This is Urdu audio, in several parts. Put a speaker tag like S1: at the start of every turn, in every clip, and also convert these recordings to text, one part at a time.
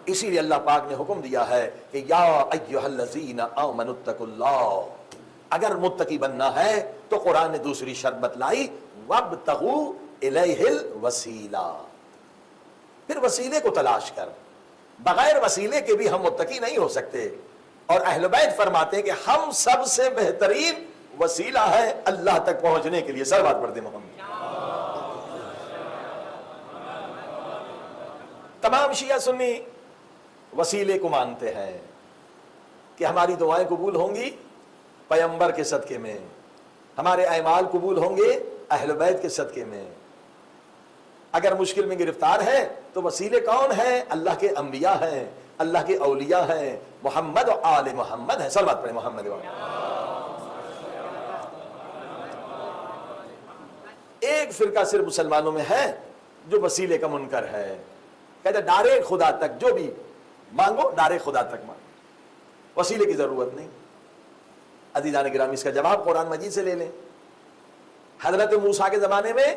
S1: اسی لیے اللہ پاک نے حکم دیا ہے کہ یا ایھا الذین آمنوا اتقوا اللہ، اگر متقی بننا ہے تو قرآن نے دوسری شرط بتلائی، وابتغوا الیہ الوسیلہ، پھر وسیلے کو تلاش کر، بغیر وسیلے کے بھی ہم متقی نہیں ہو سکتے۔ اور اہل بیت فرماتے ہیں کہ ہم سب سے بہترین وسیلہ ہے اللہ تک پہنچنے کے لیے، صلوات پڑھ دیں محمد۔ تمام شیعہ سنی وسیلے کو مانتے ہیں کہ ہماری دعائیں قبول ہوں گی پیغمبر کے صدقے میں، ہمارے اعمال قبول ہوں گے اہل بیت کے صدقے میں۔ اگر مشکل میں گرفتار ہے تو وسیلے کون ہیں؟ اللہ کے انبیاء ہیں، اللہ کے اولیاء ہیں، محمد و آل محمد ہیں، صلوات پڑھیں محمد و آل۔ ایک فرقہ صرف مسلمانوں میں ہے جو وسیلے کا منکر ہے، کہتے ہیں ڈائریکٹ خدا تک جو بھی مانگو ڈائریکٹ خدا تک مانگو، وسیلے کی ضرورت نہیں۔ عزیزان گرامی، اس کا جواب قرآن مجید سے لے لیں۔ حضرت موسیٰ کے زمانے میں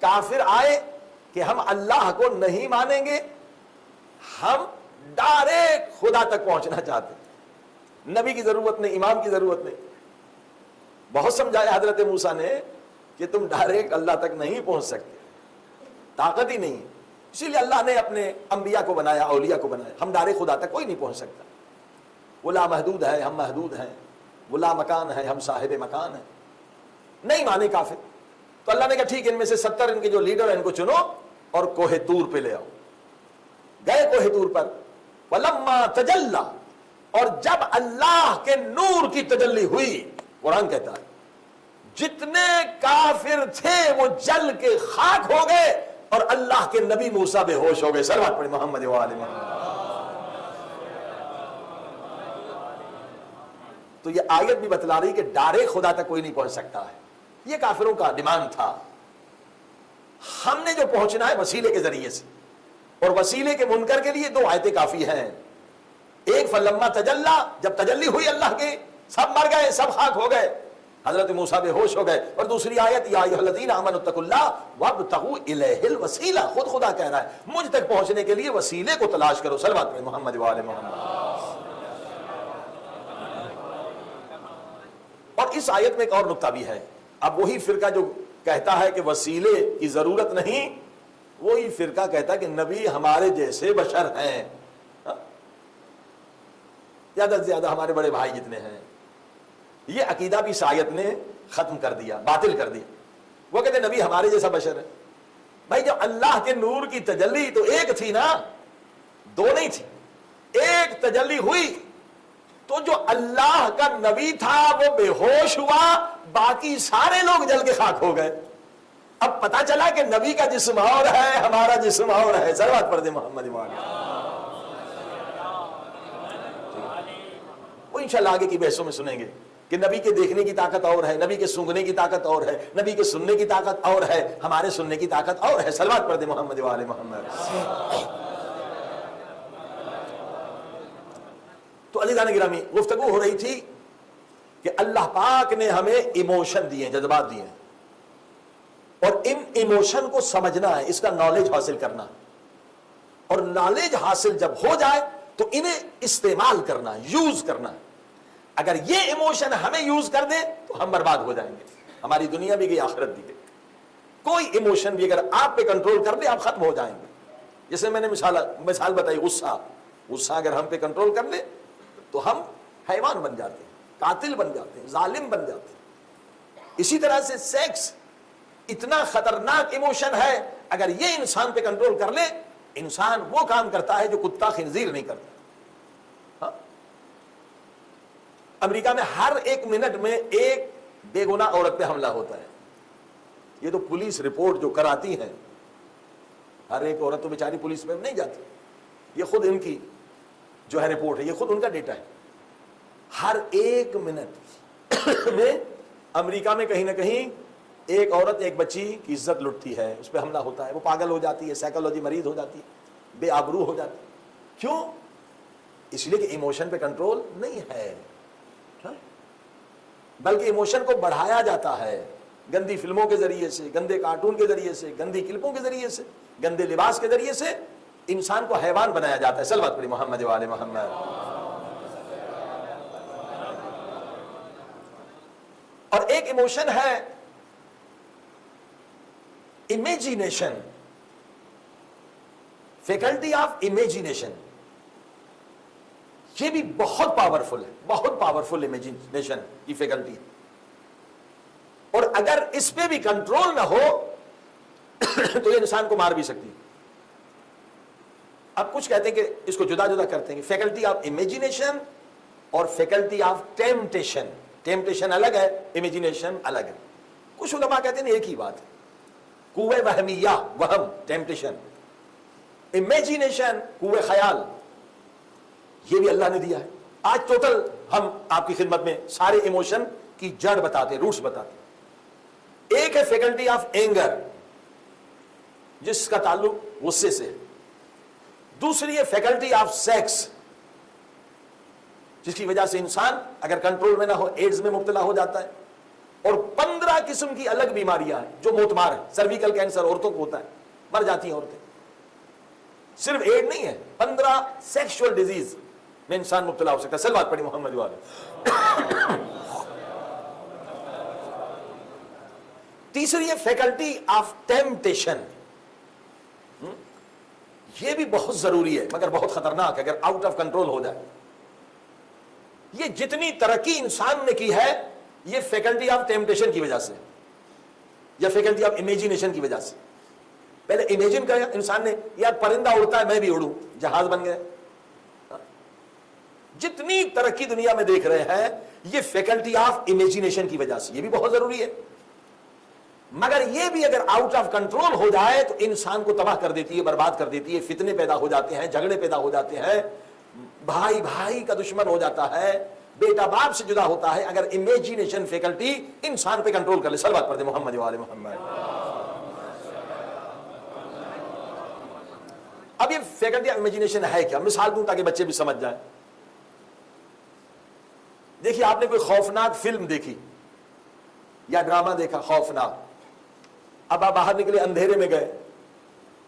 S1: کافر آئے کہ ہم اللہ کو نہیں مانیں گے، ہم ڈائریکٹ خدا تک پہنچنا چاہتے ہیں، نبی کی ضرورت نہیں، امام کی ضرورت نہیں۔ بہت سمجھایا حضرت موسیٰ نے کہ تم ڈائریکٹ اللہ تک نہیں پہنچ سکتے، طاقت ہی نہیں ہے، اسی لیے اللہ نے اپنے انبیاء کو بنایا، اولیاء کو بنایا۔ ہم ڈائریکٹ خدا تک کوئی نہیں پہنچ سکتا، وہ لامحدود ہے، ہم محدود ہیں، وہ لامکان ہے، ہم صاحب مکان ہیں۔ نہیں مانے کافر، تو اللہ نے کہا ٹھیک ہے، ان میں سے 70 ان کے جو لیڈر ہیں ان کو چنو اور کوہ طور پہ لے آؤ۔ گئے کوہ طور پر، وَلَمَّا تَجَلَّى، اور جب اللہ کے نور کی تجلی ہوئی، قرآن کہتا ہے جتنے کافر تھے وہ جل کے خاک ہو گئے اور اللہ کے نبی موسیٰ بے ہوش ہو گئے، صلوات پڑھیں محمد و آل محمد۔ تو یہ آیت بھی بتلا رہی کہ ڈائریکٹ خدا تک کوئی نہیں پہنچ سکتا ہے، یہ کافروں کا ڈیمانڈ تھا۔ ہم نے جو پہنچنا ہے وسیلے کے ذریعے سے، اور وسیلے کے منکر کے لیے 2 آیتیں کافی ہیں۔ ایک فلما تجلی، جب تجلی ہوئی اللہ کے، سب مر گئے، سب خاک ہو گئے، حضرت موسیٰ بے ہوش ہو گئے۔ اور دوسری آیت یا ایھا الذین آمنوا اتقوا اللہ وابتغوا الیہ الوسیلہ، خود خدا کہہ رہا ہے مجھ تک پہنچنے کے لیے وسیلے کو تلاش کرو، صلوات پڑھیں محمد و آل محمد۔ اور اس آیت میں ایک اور نقطہ بھی ہے۔ اب وہی فرقہ جو کہتا ہے کہ وسیلے کی ضرورت نہیں، وہی فرقہ کہتا ہے کہ نبی ہمارے جیسے بشر ہیں، زیادہ سے زیادہ ہمارے بڑے بھائی جتنے ہیں۔ یہ عقیدہ بھی اس آیت نے ختم کر دیا، باطل کر دیا۔ وہ کہتے ہیں نبی ہمارے جیسا بشر ہے۔ بھائی جب اللہ کے نور کی تجلی تو ایک تھی نا، 2 نہیں تھی، ایک تجلی ہوئی تو جو اللہ کا نبی تھا وہ بے ہوش ہوا، باقی سارے لوگ جل کے خاک ہو گئے۔ اب پتا چلا کہ نبی کا جسم اور ہے، ہمارا جسم اور ہے، صلوات پڑھ دیں محمد و آل۔ وہ انشاءاللہ آگے کی بحثوں میں سنیں گے کہ نبی کے دیکھنے کی طاقت اور ہے، نبی کے سونگھنے کی طاقت اور ہے، نبی کے سننے کی طاقت اور ہے، ہمارے سننے کی طاقت اور ہے، صلوات پڑھ دیں محمد و آل محمد۔ تو عزیزان گرامی، گفتگو ہو رہی تھی کہ اللہ پاک نے ہمیں ایموشن دیے، جذبات دیے ہیں، اور ان ایموشن کو سمجھنا ہے، اس کا نالج حاصل کرنا ہے، اور نالج حاصل جب ہو جائے تو انہیں استعمال کرنا ہے، یوز کرنا ہے۔ اگر یہ ایموشن ہمیں یوز کر دے تو ہم برباد ہو جائیں گے، ہماری دنیا بھی گئی، آخرت بھی گئی۔ کوئی ایموشن بھی اگر آپ پہ کنٹرول کر دے آپ ختم ہو جائیں گے۔ جیسے میں نے مثال بتائی، غصہ اگر ہم پہ کنٹرول کر لے تو ہم حیوان بن جاتے ہیں، قاتل بن جاتے ہیں، ظالم بن جاتے ہیں۔ اسی طرح سے سیکس اتنا خطرناک ایموشن ہے، اگر یہ انسان پہ کنٹرول کر لے، انسان وہ کام کرتا ہے جو کتا خنزیر نہیں کرتا۔ ہاں؟ امریکہ میں ہر 1 منٹ میں ایک بے گناہ عورت پہ حملہ ہوتا ہے۔ یہ تو پولیس رپورٹ جو کراتی ہیں، ہر ایک عورت تو بیچاری پولیس میں نہیں جاتی، یہ خود ان کی جو ہے رپورٹ ہے، یہ خود ان کا ڈیٹا ہے۔ ہر 1 منٹ میں امریکہ میں کہیں نہ کہیں ایک عورت ایک بچی کی عزت لٹتی ہے، اس پہ حملہ ہوتا ہے، وہ پاگل ہو جاتی ہے، سائیکالوجی مریض ہو جاتی ہے، بے آبرو ہو جاتی ہے۔ کیوں؟ اس لیے کہ ایموشن پہ کنٹرول نہیں ہے، بلکہ ایموشن کو بڑھایا جاتا ہے گندی فلموں کے ذریعے سے، گندے کارٹون کے ذریعے سے، گندی کلپوں کے ذریعے سے، گندے لباس کے ذریعے سے۔ انسان کو حیوان بنایا جاتا ہے. صلوات پڑھی محمد و آل محمد. اور ایک ایموشن ہے امیجینیشن، فیکلٹی آف امیجینیشن. یہ بھی بہت پاورفل ہے، بہت پاورفل امیجینیشن کی فیکلٹی ہے. اور اگر اس پہ بھی کنٹرول نہ ہو تو یہ انسان کو مار بھی سکتی ہے. اب کچھ کہتے ہیں کہ اس کو جدا جدا کرتے ہیں، فیکلٹی آف امیجینیشن اور فیکلٹی آف ٹیمپٹیشن. ٹیمپٹیشن الگ ہے، امیجینیشن الگ ہے. کچھ علماء کہتے ہیں ایک ہی بات ہے. قوہ وہمیہ، وہم، ٹیمپٹیشن. امیجینیشن، قوہ خیال، یہ بھی اللہ نے دیا ہے. آج ٹوٹل ہم آپ کی خدمت میں سارے ایموشن کی جڑ بتاتے، روٹس بتاتے. ایک ہے فیکلٹی آف اینگر، جس کا تعلق غصے سے. دوسری ہے فیکلٹی آف سیکس، جس کی وجہ سے انسان اگر کنٹرول میں نہ ہو ایڈز میں مبتلا ہو جاتا ہے. اور 15 قسم کی الگ بیماریاں ہیں جو موت مار ہیں. سرویکل کینسر عورتوں کو ہوتا ہے، مر جاتی ہیں عورتیں. صرف ایڈ نہیں ہے، 15 سیکشول ڈیزیز میں انسان مبتلا ہو سکتا ہے. صلوات پڑھی محمد والے. تیسری ہے فیکلٹی آف ٹیمپٹیشن. یہ بھی بہت ضروری ہے مگر بہت خطرناک ہے اگر آؤٹ آف کنٹرول ہو جائے. یہ جتنی ترقی انسان نے کی ہے یہ فیکلٹی آف ٹیمپٹیشن کی وجہ سے یا فیکلٹی آف امیجینیشن کی وجہ سے. پہلے امیجن کیا انسان نے، یار پرندہ اڑتا ہے میں بھی اڑوں، جہاز بن گئے. جتنی ترقی دنیا میں دیکھ رہے ہیں یہ فیکلٹی آف امیجینیشن کی وجہ سے. یہ بھی بہت ضروری ہے مگر یہ بھی اگر آؤٹ آف کنٹرول ہو جائے تو انسان کو تباہ کر دیتی ہے، برباد کر دیتی ہے. فتنے پیدا ہو جاتے ہیں، جھگڑے پیدا ہو جاتے ہیں، بھائی بھائی کا دشمن ہو جاتا ہے، بیٹا باپ سے جدا ہوتا ہے اگر امیجینیشن فیکلٹی انسان پہ کنٹرول کر لے. صلوات پڑھ دے محمد و آل محمد. اب یہ فیکلٹی آف امیجینیشن ہے کیا؟ مثال دوں تاکہ بچے بھی سمجھ جائیں. دیکھیے آپ نے کوئی خوفناک فلم دیکھی یا ڈرامہ دیکھا خوفناک. اب آپ باہر نکلے اندھیرے میں گئے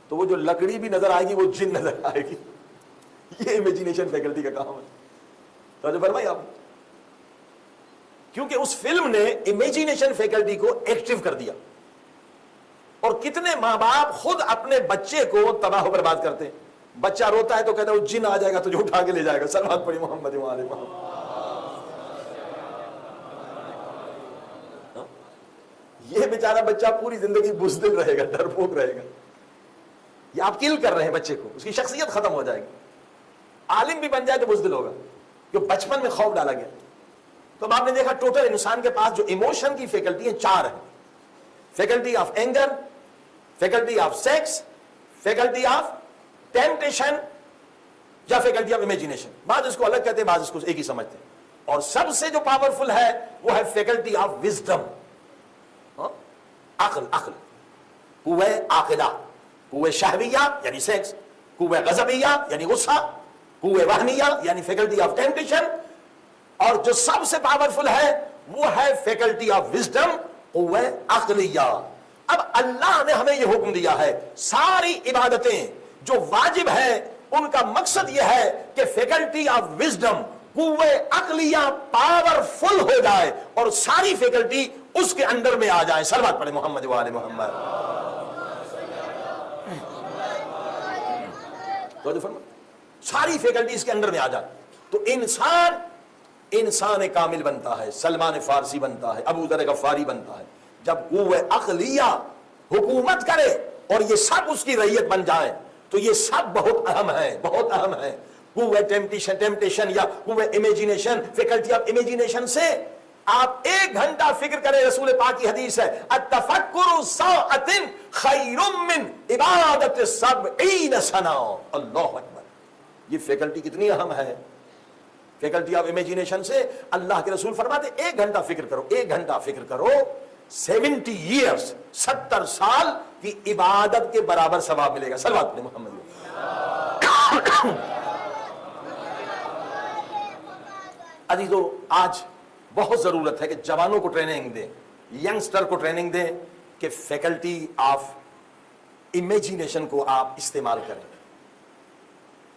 S1: تو وہ جو لکڑی بھی نظر آئے گی وہ جن نظر آئے گی. یہ امیجینیشن فیکلٹی کا کام ہے. تو فرمائی آپ، کیونکہ اس فلم نے امیجینیشن فیکلٹی کو ایکٹیو کر دیا. اور کتنے ماں باپ خود اپنے بچے کو تباہ و برباد کرتے ہیں. بچہ روتا ہے تو کہتا ہے وہ جن آ جائے گا تو جو اٹھا کے لے جائے گا. صلوات پڑھی محمد و آل محمد. یہ بیچارہ بچہ پوری زندگی بزدل رہے گا، ڈرپوک رہے گا. یہ آپ کل کر رہے ہیں بچے کو، اس کی شخصیت ختم ہو جائے گی. عالم بھی بن جائے تو بزدل ہوگا، جو بچپن میں خوف ڈالا گیا. تو اب آپ نے دیکھا ٹوٹل انسان کے پاس جو ایموشن کی فیکلٹی ہیں 4 ہیں. Faculty of anger, faculty of sex, faculty of temptation یا فیکلٹی آف امیجینیشن. بعض اس کو الگ کہتے ہیں، بعض اس کو ایک ہی سمجھتے ہیں. اور سب سے جو پاورفل ہے وہ ہے فیکلٹی آف وزڈم، عقل. عقل، قوہ عاقلہ، قوہ شہویہ یعنی سیکس، قوہ غضبیہ یعنی غصہ، قوہ وہمیہ یعنی فیکلٹی آف ٹیمپٹیشن. اور جو سب سے پاورفل ہے وہ ہے فیکلٹی آف وزڈم، قوہ عقلیہ. اب اللہ نے ہمیں یہ حکم دیا ہے ساری عبادتیں جو واجب ہیں ان کا مقصد یہ ہے کہ فیکلٹی آف وزڈم، قوہ عقلیہ پاورفل ہو جائے اور ساری فیکلٹی اس کے اندر میں آ جائے. صلوات پڑھے محمد و آل محمد. تو ساری فیکلٹی اس کے اندر میں آ جائے تو انسان کامل بنتا ہے، سلمان فارسی بنتا ہے، ابو ذر غفاری بنتا ہے. جب قوہ عقلیہ حکومت کرے اور یہ سب اس کی رعیت بن جائے تو یہ سب بہت اہم ہے، بہت اہم ہے. قوہ ٹیمپٹیشن یا قوہ امیجینیشن، فیکلٹی آف امیجینیشن سے آپ 1 گھنٹہ فکر کریں. رسول پاک کی حدیث ہے التفکر ساعۃ خیر من عبادت 70 سنہ. اللہ اکبر. یہ فیکلٹی کتنی اہم ہے. فیکلٹی آف امیجینیشن سے اللہ کے رسول فرماتے 1 گھنٹہ فکر کرو، 1 گھنٹہ فکر کرو 70 ایئرس، 70 سال کی عبادت کے برابر ثواب ملے گا. صلوات پڑھیں محمد. عزیزو آج بہت ضرورت ہے کہ جوانوں کو ٹریننگ دیں، ینگسٹر کو ٹریننگ دیں کہ فیکلٹی آف امیجینیشن کو آپ استعمال کریں.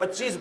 S1: 25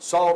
S1: 100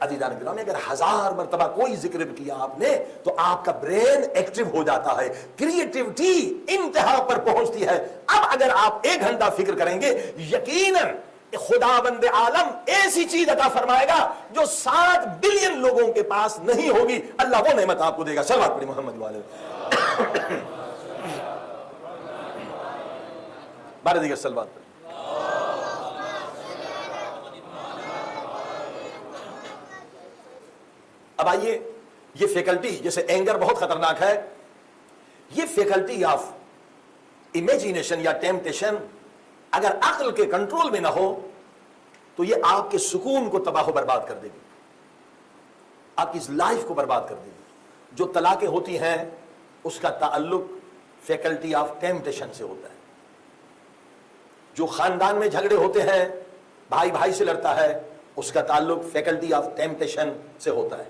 S1: عزیزان گرامی اگر 1000 مرتبہ کوئی ذکر بھی کیا آپ نے تو آپ کا برین ایکٹیو ہو جاتا ہے, کریٹیوٹی انتہا پر پہنچتی ہے. اب اگر آپ 1 گھنٹہ فکر کریں گے یقیناً خداوند عالم ایسی چیز عطا فرمائے گا جو 7 بلین لوگوں کے پاس نہیں ہوگی. اللہ وہ نعمت آپ کو دے گا. صلوات پڑھی محمد والے. بارہ دیگر صلوات پڑھی. اب آئیے, یہ فیکلٹی جیسے اینگر بہت خطرناک ہے, یہ فیکلٹی آف امیجینیشن یا ٹیمپٹیشن اگر عقل کے کنٹرول میں نہ ہو تو یہ آپ کے سکون کو تباہ و برباد کر دے گی, آپ کی لائف کو برباد کر دے گی. جو طلاقیں ہوتی ہیں اس کا تعلق فیکلٹی آف ٹیمپٹیشن سے ہوتا ہے. جو خاندان میں جھگڑے ہوتے ہیں, بھائی بھائی سے لڑتا ہے, اس کا تعلق فیکلٹی آف ٹیمپٹیشن سے ہوتا ہے.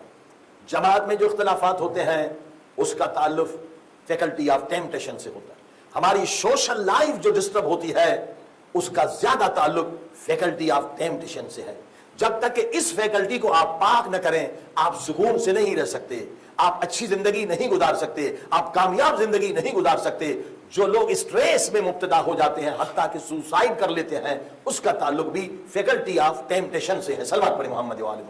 S1: جماعت میں جو اختلافات ہوتے ہیں اس کا تعلق فیکلٹی آف ٹیمپٹیشن سے ہوتا ہے. ہماری سوشل لائف جو ڈسٹرب ہوتی ہے اس کا زیادہ تعلق فیکلٹی آف ٹیمپٹیشن سے ہے. جب تک کہ اس فیکلٹی کو آپ پاک نہ کریں آپ سکون سے نہیں رہ سکتے, آپ اچھی زندگی نہیں گزار سکتے, آپ کامیاب زندگی نہیں گزار سکتے. جو لوگ اسٹریس میں مبتلا ہو جاتے ہیں حتیٰ کہ سوسائڈ کر لیتے ہیں اس کا تعلق بھی فیکلٹی آف ٹیمپٹیشن سے ہے. صلوات پڑھی محمد والے.